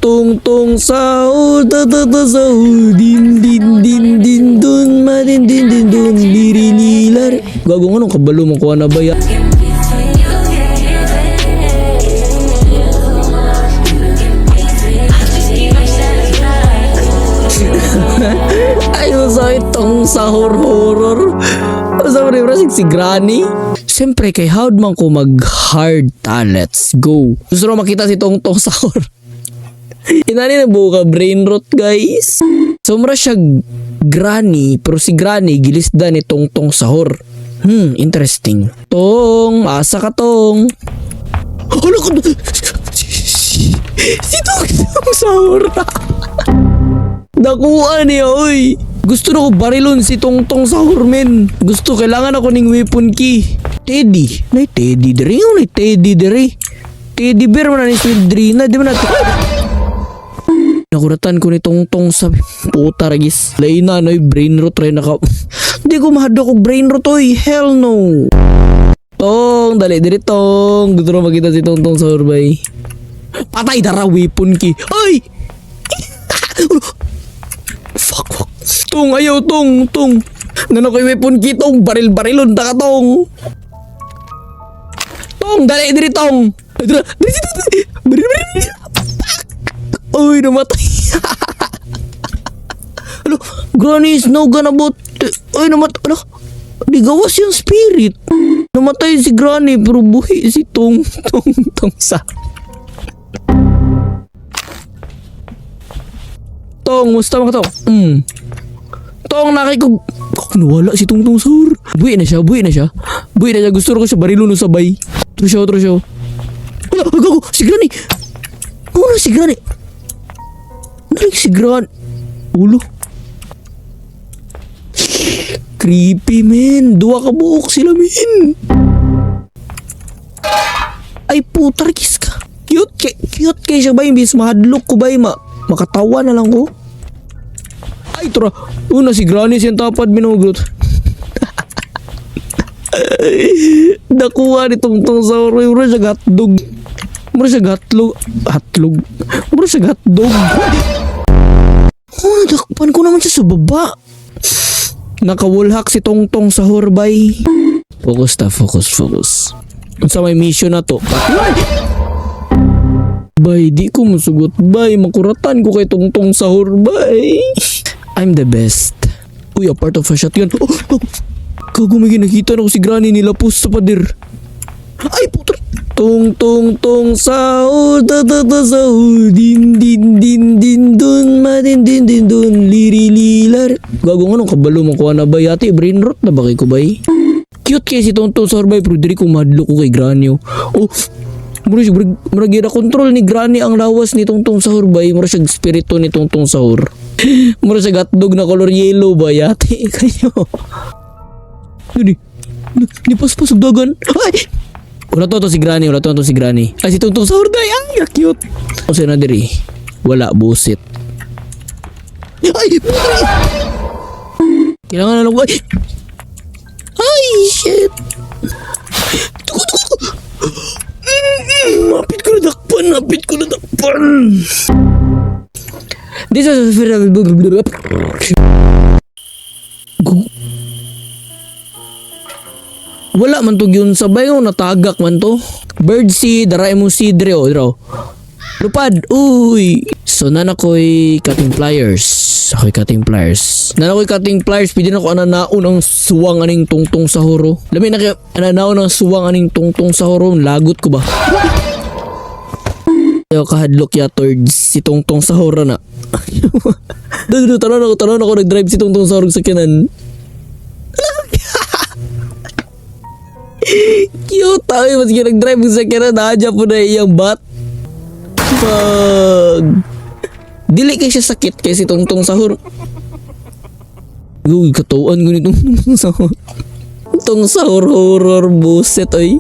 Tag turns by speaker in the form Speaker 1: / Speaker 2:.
Speaker 1: Tong sahur tata sahur din din din din dun madin din din dun liri nilar. Gago nga nung kabalo mo kuha na ba ya? Ayun sa itong sahur horror. Sa mga si Granny. Siyempre kay howd man ko mag hard ta. Let's go. Gusto na makita si Tong sahur. Inani na buka brain rot guys. Sumra siya Granny pero si Granny gilisda ni Tong sahur. Interesting. Tong, asa ka Tong? Ano ko? Si Tong sahur. Dakuan niya oy. Gusto na ko barilon si Tong sahur men. Gusto kailangan ako ning weapon key. Teddy. Nay Teddy diri. Nay Teddy diri. Teddy bear man ni Sweet Drina. Di ba natin? Nakuratan ko ni Tong sa puta ragis. Lain na noy brain rot rin naka. Hindi ko mahado ko brain rot oy. Hell no. Tong, dali diri Tong. Gusto na makita si Tong sahur bay. Patay dara weapon key. Ay! Fuck. Tong, ayaw Tong. Ngano ko'y weapon key Tong. Baril-barilon ta ka Tong. Tong, dali diri Tong. Baril. Uy, namatay. Alo, Granny is no gonna boot. Uy, namatay. Alo, di gawas yung spirit. Namatay si Granny pero buhi si Tong sa. Tong, musta mga Tong? Tong, nakikog. Nawala si Tong sahur. Buhi na siya. Gusto ko siya barilon sabay. Terus siya. Wala, gago, si Granny. Ano si Granny? Nalik si Granny. Ulo. Creepy men. Dua ka buhok sila men. Ay putarkis ka. Cute kay siya ba? Imbis mahadlok ko ba? Makatawa na lang ko. Ay tura. Una si Granny siyang tapad minugrot. Nakuha ni Tong sahur. Mura siya hotdog. Mura siya hotdog. Oh, dakpan ko naman siya sa baba. Nakawulhak si Tong sahur bay. Focus. Sa may mission na to. Bay, di ko masugot bay. Makuratan ko kay Tong sahur bay. I'm the best. Uy, a part of a shotgun. Kago may ginakita na ko si Granny nilapos sa pader. Ay puto. Tong sahur tata sahur din din dun madin din dun liri lilar. Gago nga nung kabalo mo kuha na bay. Ate brain rot na ba kay ko bay? Cute kay si Tong sahur bay pero diri ko madlo ko kay Granny. Mura gira control ni Granny ang lawas ni Tong sahur bay. Mura siya spirito ni Tong sahur. Mura siya hotdog na color yellow ba yate kayo. Ni pas-pasog dagan. Ay! Wala to si Granny. Ay si Tong sahur day. Ay cute. O siya na diri. Wala busit. Ay! Kailangan na lang. Ay shit. Tuko. Mapit ko na dakpan. This is wala man to gyud sabay ng natagak man to. Bird seed, daray mo seed dre draw. Lupad, uy. So nana ko'y cutting pliers. Nana ko'y cutting pliers, pwede na ko ananaon ang suwang aning Tong sahuro. Lami na kaya ananaon ang suwang aning Tong sahuro, lagot ko ba? Yo kahadlok ya towards si Tong sahuro na. Tanon ako nag-drive si Tong sahuro sa kanan. Cute tayo mas nag-drive sa kanan, nadya po na iyang bat. Dili kay siya sakit kay si Tong sahur. Uy, katuan ko ni Tong sahur. Tong sahur horror buset oy.